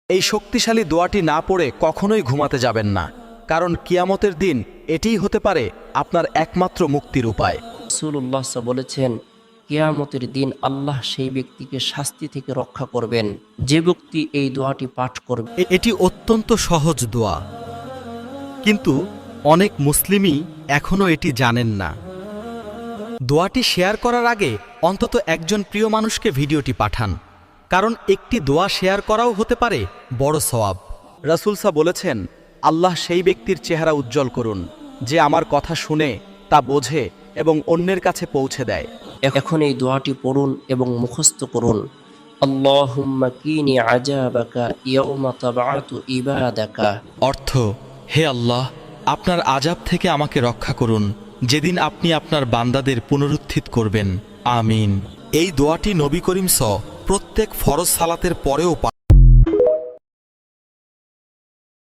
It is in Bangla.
এই শক্তিশালী দোয়াটি না পড়ে কখনোই ঘুমাতে যাবেন না, কারণ কিয়ামতের দিন এটিই হতে পারে আপনার একমাত্র মুক্তির উপায়। রাসূলুল্লাহ বলেছেন, কিয়ামতের দিন আল্লাহ সেই ব্যক্তিকে শাস্তি থেকে রক্ষা করবেন যে ব্যক্তি এই দোয়াটি পাঠ করবে। এটি অত্যন্ত সহজ দোয়া, কিন্তু অনেক মুসলিমই এখনও এটি জানেন না। দোয়াটি শেয়ার করার আগে অন্তত একজন প্রিয় মানুষকে ভিডিওটি পাঠান, কারণ একটি দোয়া শেয়ার করাও হতে পারে বড় সওয়াব। রাসূল বলেছেন, আল্লাহ সেই ব্যক্তির চেহারা উজ্জ্বল করুন যে আমার কথা শুনে তা বোঝে এবং অন্যের কাছে পৌঁছে দেয়। এখন এই দোয়াটি পড়ুন এবং মুখস্থ করুন। আল্লাহুম্মা কিনি আযাবাকা ইয়াউমা তাবআতু ইবাদাকা। অর্থ, হে আল্লাহ, আপনার আযাব থেকে আমাকে রক্ষা করুন যেদিন আপনি আপনার বান্দাদের পুনরুত্থিত করবেন। আমিন। এই দোয়াটি নবী করিম প্রত্যেক ফরজ সালাতের পরেও